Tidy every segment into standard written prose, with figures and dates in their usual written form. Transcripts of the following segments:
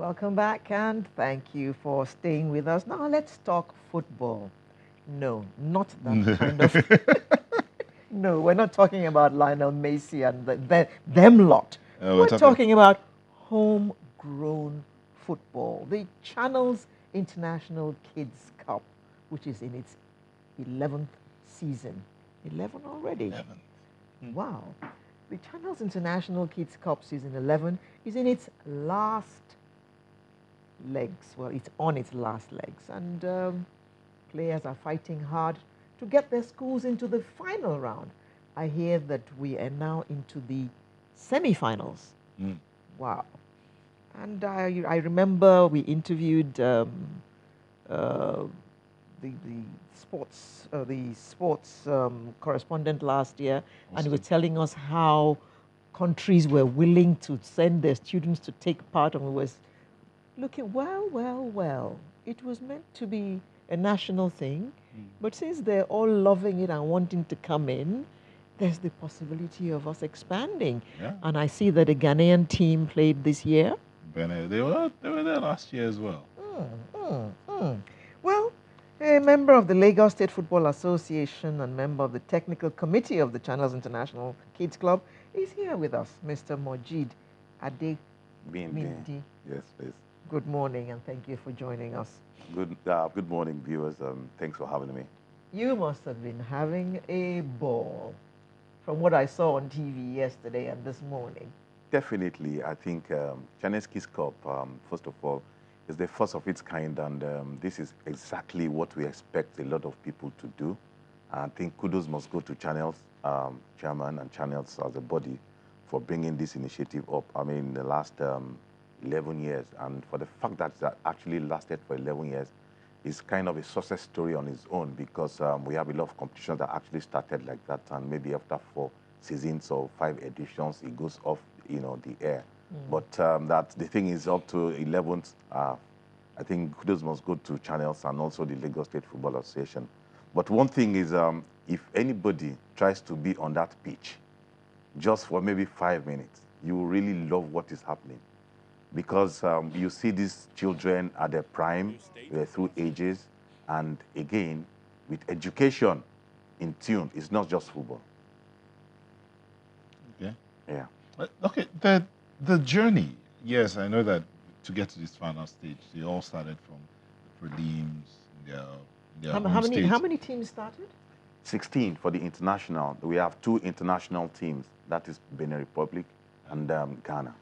Welcome back and thank you for staying with us. Now let's talk football. No, not that kind of. No, we're not talking about Lionel Messi and them lot. We're We're talking. talking about homegrown football. The Channel's International Kids Cup, which is in its 11th season. 11 already? 11. Wow. The Channel's International Kids Cup season 11 is in its last legs. Well, it's on its last legs. And players are fighting hard to get their schools into the final round. I hear that we are now into the semi-finals. Wow. And I remember we interviewed uh, the sports correspondent last year, and he was telling us how countries were willing to send their students to take part, and we was looking, well, it was meant to be a national thing, but since they're all loving it and wanting to come in, there's the possibility of us expanding. Yeah. And I see that a Ghanaian team played this year. They were there last year as well. Well, a member of the Lagos State Football Association and member of the technical committee of the Channels International Kids Club is here with us, Mr. Mojid Ade. Mindi. Yes, please. Good morning and thank you for joining us. Good morning, viewers. Thanks for having me. You must have been having a ball from what I saw on TV yesterday and this morning. Definitely, I think Chinese Kids Cup, first of all, is the first of its kind, and this is exactly what we expect a lot of people to do. I think kudos must go to Channels chairman and Channels as a body for bringing this initiative up. I mean, the last 11 years, and for the fact that that actually lasted for 11 years is kind of a success story on its own, because we have a lot of competitions that actually started like that, and maybe after 4 seasons or 5 editions, it goes off, the air. But that the thing is up to 11th. I think kudos must go to Channels and also the Lagos State Football Association. But one thing is, if anybody tries to be on that pitch just for maybe 5 minutes, you will really love what is happening, because you see these children at their prime, through ages, and again, with education in tune, it's not just football. Okay. Yeah. Okay. The journey. Yes, I know that to get to this final stage, they all started from the prelims, their How many teams started? 16 for the international. We have 2 international teams. That is Benin Republic and Ghana.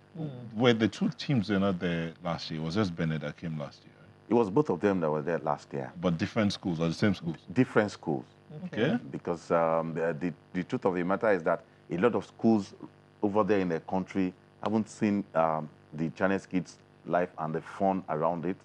Were the 2 teams were not there last year? It was just Benin that came last year, right? It was both of them that were there last year. But different schools or the same schools? Different schools. Okay. Because the truth of the matter is that a lot of schools over there in the country haven't seen the Chinese kids' life and the fun around it.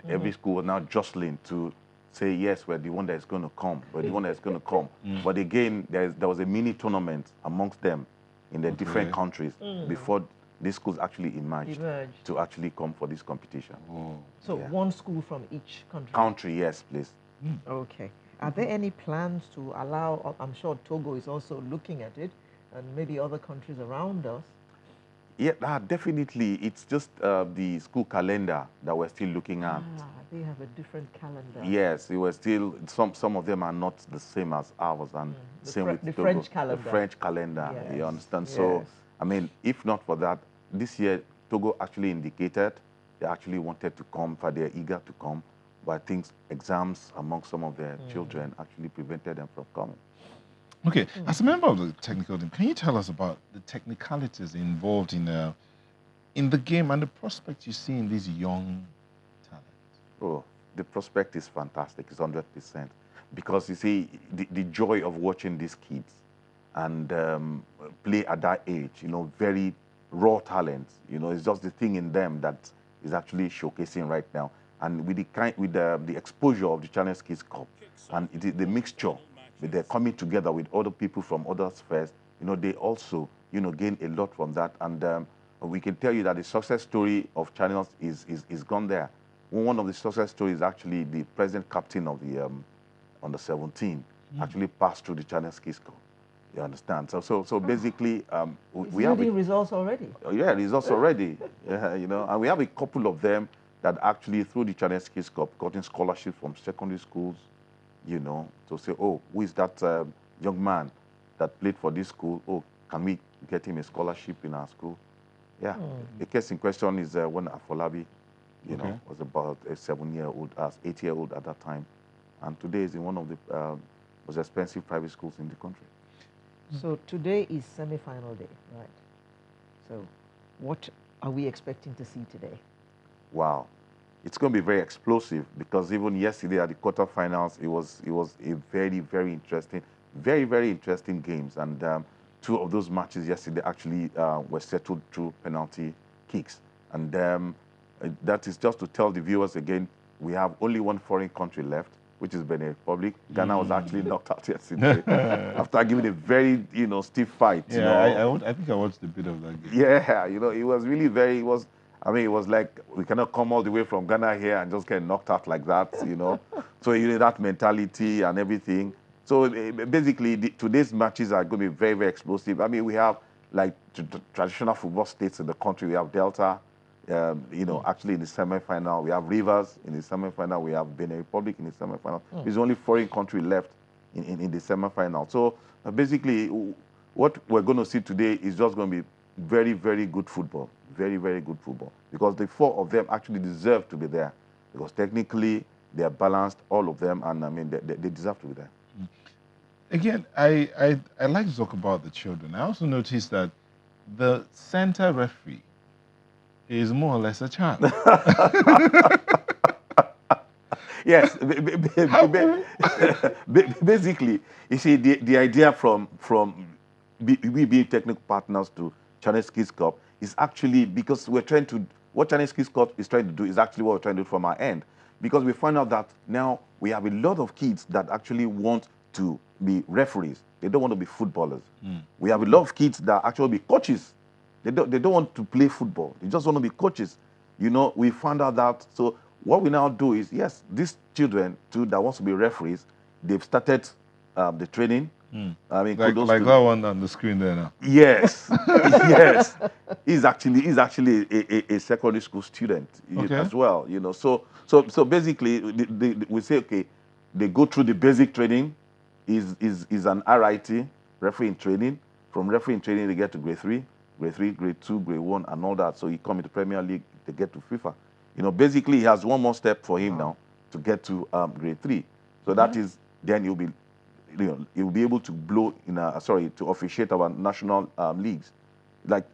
Every school was now jostling to say, yes, we're the one that's going to come, we're the one that's going to come. But again, there was a mini tournament amongst them in the different countries before these schools actually emerged to actually come for this competition. So one school from each country? Country, yes, please. Okay. Are there any plans to allow, I'm sure Togo is also looking at it, and maybe other countries around us? Yeah, definitely. It's just the school calendar that we're still looking at. They have a different calendar. Yes, it was still, some of them are not the same as ours, and same with the Togo. French calendar. The French calendar, Yes. you understand? So, Yes. I mean, if not for that, this year, Togo actually indicated they actually wanted to come, but they're eager to come, but I think exams among some of their children actually prevented them from coming. Okay, as a member of the technical team, can you tell us about the technicalities involved in the game and the prospects you see in these young talents? Oh, the prospect is fantastic. It's 100%. Because you see, the joy of watching these kids and play at that age, very raw talent, it's just the thing in them that is actually showcasing right now. And with the exposure of the Chinese Kids Cup and the mixture, they're coming together with other people from other spheres, they also, gain a lot from that. And we can tell you that the success story of Channels is gone there. One of the success stories, actually, the present captain of the under 17 actually passed through the Chinese Kids Cup. You understand? So basically, It's we have yielding results already. yeah, results already. Yeah, you know, and we have a couple of them that actually through the Chinese Kids Cup gotten scholarships from secondary schools. You know, to say, oh, who is that young man that played for this school? Oh, can we get him a scholarship in our school? Yeah. The case in question is when Afolabi, you know, was about a 7-year-old, 8-year-old at that time, and today is in one of the most expensive private schools in the country. So today is semi-final day, right? So what are we expecting to see today? Wow, it's going to be very explosive because even yesterday at the quarterfinals, it was a very interesting, very interesting games, and two of those matches yesterday actually were settled through penalty kicks, and that is just to tell the viewers again, we have only one foreign country left, which is Benin Republic. Ghana was actually knocked out yesterday after giving a very stiff fight. Yeah, I think I watched a bit of that game. Yeah, it was really very. It was like we cannot come all the way from Ghana here and just get knocked out like that. So that mentality and everything. So basically, today's matches are going to be very explosive. I mean, we have like traditional football states in the country. We have Delta. Actually in the semi-final, we have Rivers in the semi-final. We have Benin Republic in the semi-final. There's only foreign country left in the semi-final. So basically, what we're going to see today is just going to be very good football. Very good football. Because the four of them actually deserve to be there. Because technically, they are balanced, all of them, and I mean, they deserve to be there. Again, I like to talk about the children. I also noticed that the center referee is more or less a child. Yes, basically, you see, the idea from we being technical partners to Chinese Kids Cup is actually because we're trying to, what Chinese Kids Cup is trying to do is actually what we're trying to do from our end. Because we find out that now we have a lot of kids that actually want to be referees. They don't want to be footballers. We have a lot of kids that actually be coaches. They don't want to play football. They just want to be coaches. We found out that. So what we now do is, yes, these children too that wants to be referees, they've started the training. I mean, like that one on the screen there now. Yes, yes. He's actually a secondary school student as well. So basically, we say, okay, they go through the basic training. Is an RIT, referee in training. From referee in training, they get to grade 3, grade 2, grade 1, and all that. So he come into Premier League, they get to FIFA. Basically, he has one more step for him now to get to grade 3. So that is, then he'll be able to blow to officiate our national leagues. Like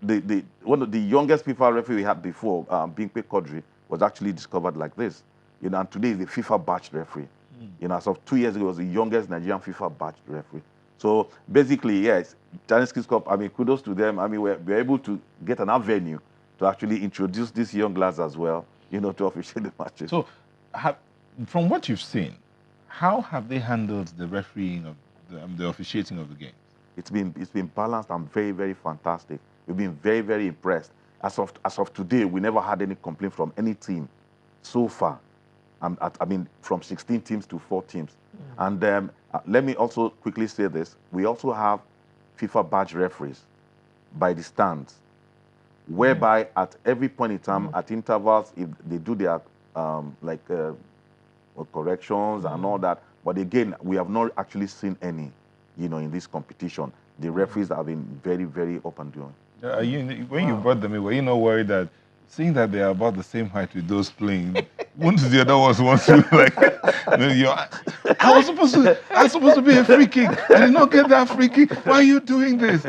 one of the youngest FIFA referee we had before, Bimpe Kodri, was actually discovered like this. And today is the FIFA batch referee. As of 2 years ago, he was the youngest Nigerian FIFA batch referee. So basically, yes, Chinese Kids Cup, I mean, kudos to them. I mean, we're able to get an avenue to actually introduce these young lads as well, to officiate the matches. So, from what you've seen, how have they handled the refereeing of the officiating of the game? It's been balanced and very fantastic. We've been very impressed. As of today, we never had any complaint from any team so far. I mean, from 16 teams to 4 teams. And let me also quickly say this. We also have FIFA badge referees by the stands, whereby at every point in time, at intervals, if they do their corrections and all that. But again, we have not actually seen any, in this competition. The referees have been very up and doing. When you brought them in, were you not worried that, seeing that they are about the same height with those playing, wouldn't the other ones want to I was supposed to be a free kick. I did not get that free kick. Why are you doing this?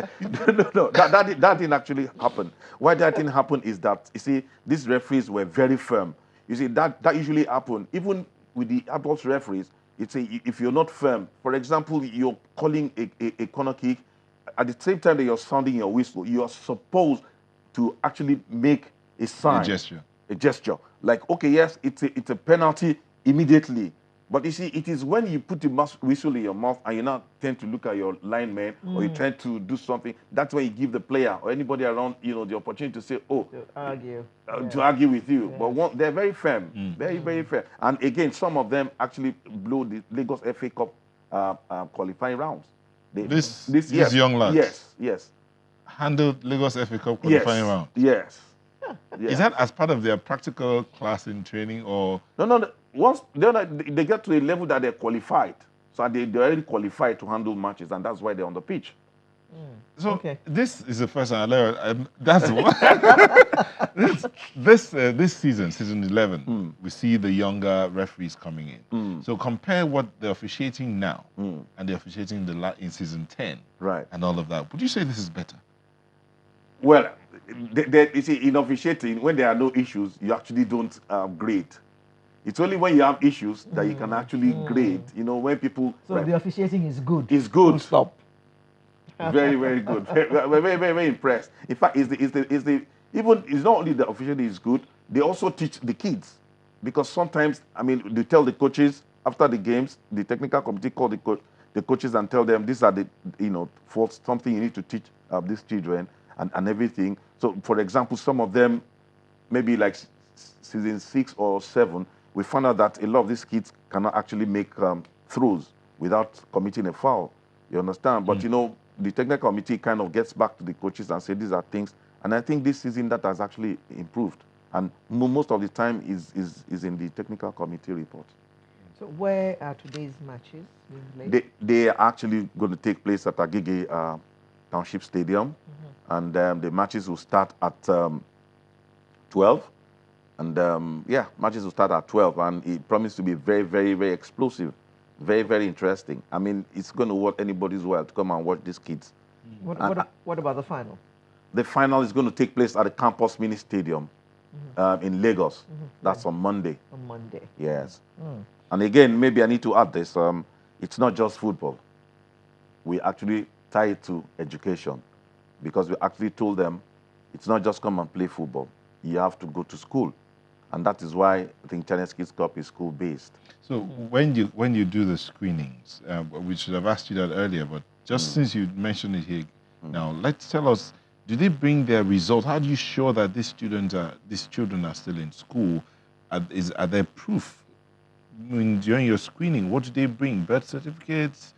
No. That didn't actually happen. Why that didn't happen is that, you see, these referees were very firm. You see, that usually happens. Even with the adult referees, if you're not firm, for example, you're calling a corner kick, at the same time that you're sounding your whistle, you are supposed to actually make a sign. A gesture. Like, okay, yes, it's a penalty immediately. But you see, it is when you put the whistle in your mouth and you now tend to look at your lineman or you tend to do something, that's when you give the player or anybody around, the opportunity to say, to argue with you. Yeah. But they're very firm, very firm. And again, some of them actually blew the Lagos FA Cup qualifying rounds. These yes, young lads yes, handled Lagos FA Cup qualifying round. yes. Is that as part of their practical class in training, or No. Once they get to a level that they're qualified, so they're already qualified to handle matches, and that's why they're on the pitch. so? Okay. This is the first time I learned. That's the one. This season, season 11, we see the younger referees coming in. So compare what they're officiating now and they're officiating in season 10, Right. and all of that. Would you say this is better? Well, you see, in officiating, when there are no issues, you actually don't grade. It's only when you have issues that you can actually grade. You know, when people. So the officiating is good. It's good. Full stop. Very, very good. Very impressed. In fact, even it's not only the officiating is good, they also teach the kids, because sometimes, I mean, they tell the coaches after the games, the technical committee call the coaches and tell them these are the faults, something you need to teach these children and everything. So, for example, some of them, maybe like season 6 or 7, we found out that a lot of these kids cannot actually make throws without committing a foul. You understand? But the technical committee kind of gets back to the coaches and say these are things. And I think this season that has actually improved. And most of the time is in the technical committee report. So where are today's matches being played? They are actually going to take place at Agege Township Stadium. And the matches will start at 12. And matches will start at 12. And it promises to be very, very, very explosive. Very, very interesting. I mean, it's going to worth anybody's while to come and watch these kids. What about the final? The final is going to take place at the Campus Mini Stadium in Lagos. That's on Monday. On Monday. Yes. And again, maybe I need to add this. It's not just football. We actually tie it to education, because we actually told them it's not just come and play football. You have to go to school. And that is why I think Chinese Kids Cup is school-based. So when you do the screenings, we should have asked you that earlier, but just since you mentioned it here, now let's tell us, do they bring their results? How do you show that these children are still in school? Are there proof? I mean, during your screening, what do they bring? Birth certificates,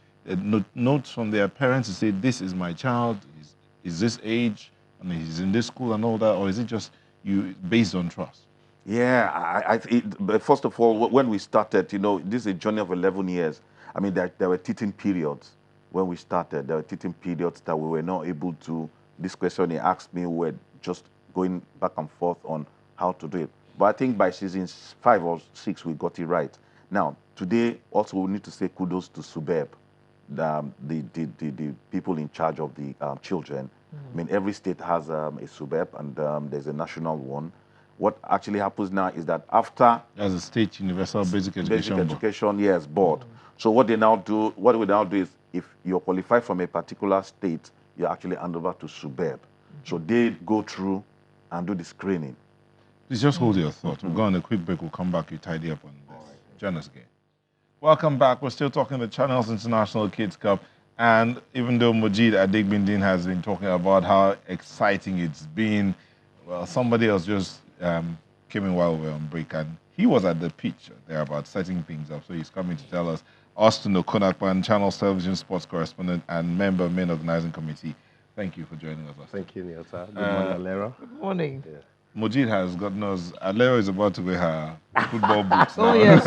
notes from their parents to say, this is my child, is this age, and he's in this school and all that, or is it just based on trust? Yeah, but first of all, when we started, this is a journey of 11 years. I mean, there were teething periods when we started. There were teething periods that we were not able to. This question he asked me, we were just going back and forth on how to do it. But I think by season 5 or 6, we got it right. Now, today, also, we need to say kudos to Subeb, the people in charge of the children. I mean, every state has a Subeb, and there's a national one. What actually happens now is that after as a state universal basic education board. So what we now do is, if you're qualified from a particular state, you actually hand over to Subeb. So they go through and do the screening. Please just hold your thought. We'll go on a quick break. We'll come back. You tidy up on this. Join us again. Welcome back. We're still talking the Channels International Kids Cup. And even though Mujid Adegbindin has been talking about how exciting it's been, well, somebody else just came in while we were on break, and he was at the pitch there about setting things up. So he's coming to tell us, Austin Okonakpan, Channel Television Sports Correspondent and member of Main Organizing Committee. Thank you for joining us. Thank you, Neil. Good morning, Alera. Good morning. Yeah. Mujid has gotten us. Alera is about to wear her football boots now. Oh, yes.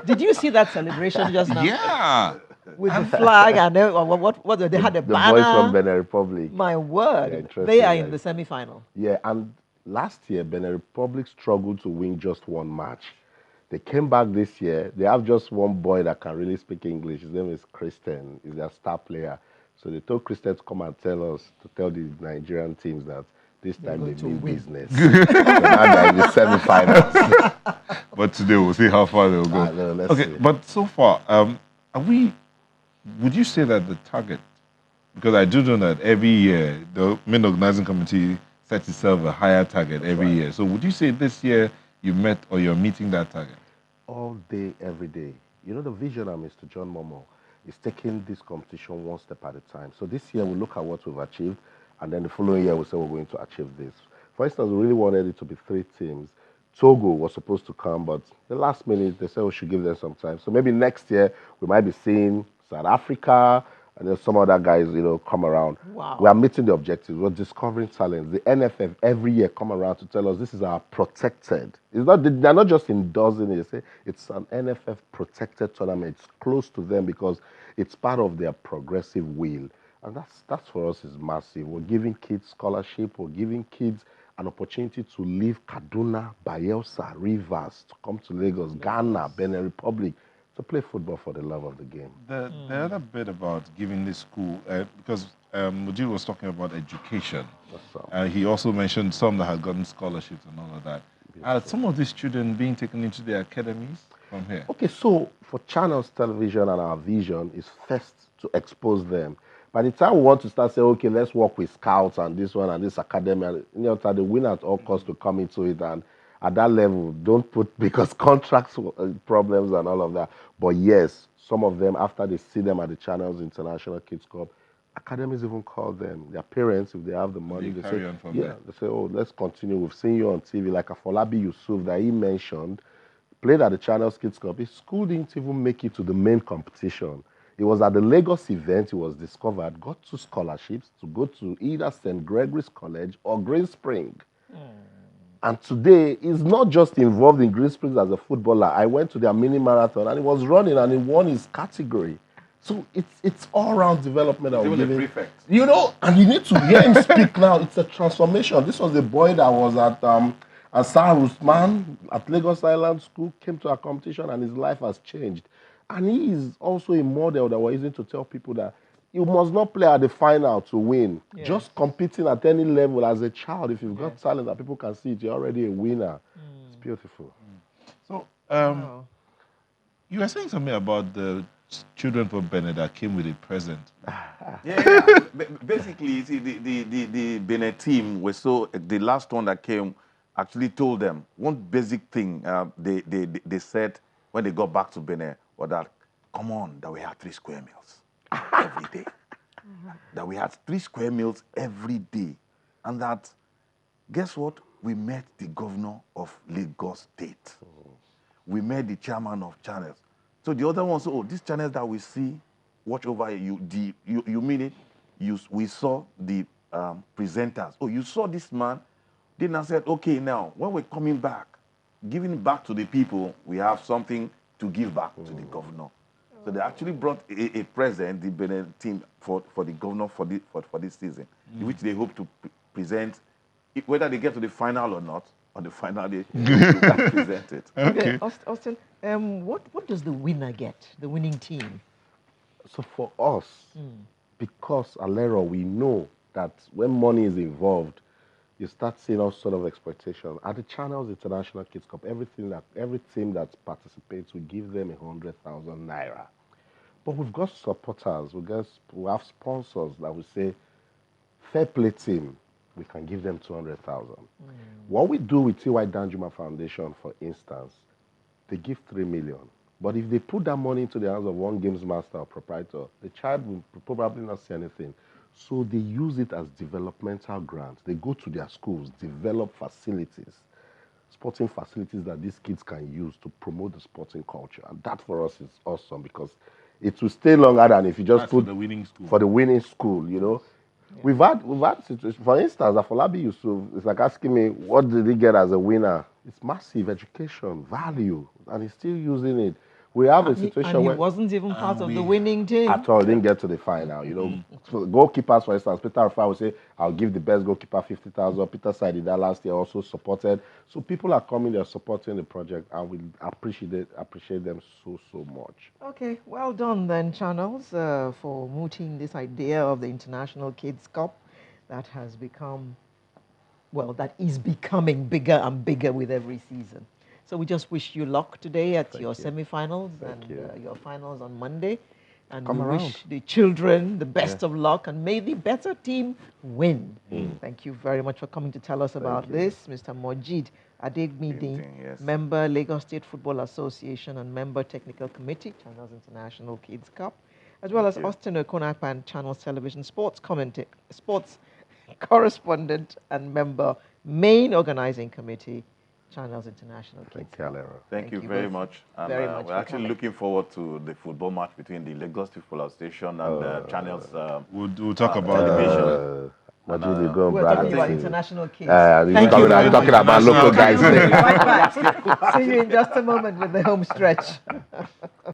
Did you see that celebration just now? Yeah. With the flag and what they had a The banner. boys from Benin Republic. My word. interesting, They are in guys. the semi-final. Yeah, and last year, Benin Republic struggled to win just one match. They came back this year. They have just one boy that can really speak English. His name is Christian. He's their star player. So they told Christian to come and tell the Nigerian teams that this time they mean business. So now they're in the semi-finals. But today we'll see how far they'll go. Let's Okay, see. but so far, would you say that the target, because I do know that every year the main organizing committee sets itself a higher target every year. So would you say this year you met or you're meeting that target? All day, every day. You know, the visionary, Mr. John Momo, is taking this competition one step at a time. So this year we look at what we've achieved, and then the following year we say we're going to achieve this. For instance, we really wanted it to be 3 teams. Togo was supposed to come, but the last minute they said we should give them some time. So maybe next year we might be seeing South Africa, and then some other guys, come around. We are Wow. meeting the objectives. We're discovering talents. The NFF every year come around to tell us this is our protected. It's not they're not just endorsing it. They say it's an NFF protected tournament. It's close to them because it's part of their progressive will, and that's for us is massive. We're giving kids scholarship. We're giving kids an opportunity to leave Kaduna, Bayelsa, Rivers, to come to Lagos, Ghana, Benin Republic, to play football for the love of the game. The other bit about giving this school, because Mujir was talking about education, he also mentioned some that had gotten scholarships and all of that. Are some of these children being taken into the academies from here? Okay, so for channels television and our vision is first to expose them. By the time we want to start saying, okay, let's work with scouts and this one and this academy, and the win at all costs to come into it. And at that level, don't put because contracts problems and all of that. But yes, some of them after they see them at the channels International Kids Cup, academies even call them. Their parents, if they have the money, they carry say, on from yeah, there. they say, oh, let's continue. We've seen you on TV, like Afolabi Yusuf that he mentioned, played at the Channels Kids Cup. His school didn't even make it to the main competition. It was at the Lagos event he was discovered, got 2 scholarships to go to either St. Gregory's College or Green Spring. And today, he's not just involved in Green Springs as a footballer. I went to their mini marathon and he was running and he won his category. So it's all round development that we're Even the giving. prefect. And you need to hear him speak now. It's a transformation. This was a boy that was at Ansar Usman at Lagos Island School, came to our competition and his life has changed. And he is also a model that we're using to tell people that you must not play at the final to win. Yes. Just competing at any level as a child, if you've got Yes. talent that people can see it, you're already a winner. It's beautiful. So, Wow. you were saying something about the children from Benin that came with a present. Yeah. Basically, you see, the Benin team was the last one that came actually told them one basic thing they said when they got back to Benin was that, come on, that we had 3 square meals every day. That we had 3 square meals every day. And that, guess what? We met the governor of Lagos State. We met the chairman of channels. So the other ones, oh, these channels that we see, watch over you. You mean it? We saw the presenters. Oh, you saw this man. Then I said, okay, now when we're coming back, giving back to the people, we have something to give back to the governor. So they actually brought a present, the Benin team, for the governor for this season, which they hope to present, whether they get to the final or not. On the final day, they hope to present it. Okay, Austin, what does the winner get, the winning team? So for us, because Alero, we know that when money is involved, you start seeing all sort of expectations. At the Channels International Kids Cup, every team that participates, we give them 100,000 naira. But we've got supporters, we have sponsors that will say, fair play team, we can give them 200,000. What we do with TY Danjuma Foundation, for instance, they give 3 million. But if they put that money into the hands of one games master or proprietor, the child will probably not see anything. So they use it as developmental grants. They go to their schools, develop facilities, sporting facilities that these kids can use to promote the sporting culture. And that for us is awesome because it will stay longer than if you just That's put for the winning school. for the winning school. We've had situations. For instance, Afolabi Yusuf, it's like asking me, what did he get as a winner? It's massive education, value, and he's still using it. We have a situation And he where wasn't even part of the winning team. at all didn't get to the final. So goalkeepers, for instance, Peter Rufai would say, "I'll give the best goalkeeper 50,000." Peter Side did that last year, also supported. So people are coming, they're supporting the project, and we appreciate them so much. Okay, well done then, Channels, for mooting this idea of the International Kids Cup that has become, that is becoming bigger and bigger with every season. So we just wish you luck today at your semi-finals and your finals on Monday. And Come we around. wish the children the best of luck and may the better team win. Thank you very much for coming to tell us about this, Mr. Mojid Adegbidi, Yes. member Lagos State Football Association and member Technical Committee, Channels International Kids Cup, as well as Austin Okonakpan, Channels Television sports correspondent and member Main Organizing Committee, Channels International Kids. Thank you, Alera. Thank you you very both much. And very much we're for actually coming. looking forward to the football match between the Lagos Football Station and Channels. We'll talk about television. Imagine you And, go We're brag talking it about to- international kids. he's Thank coming you. out talking about International local guys. kids. Right back. See you in just a moment with the home stretch.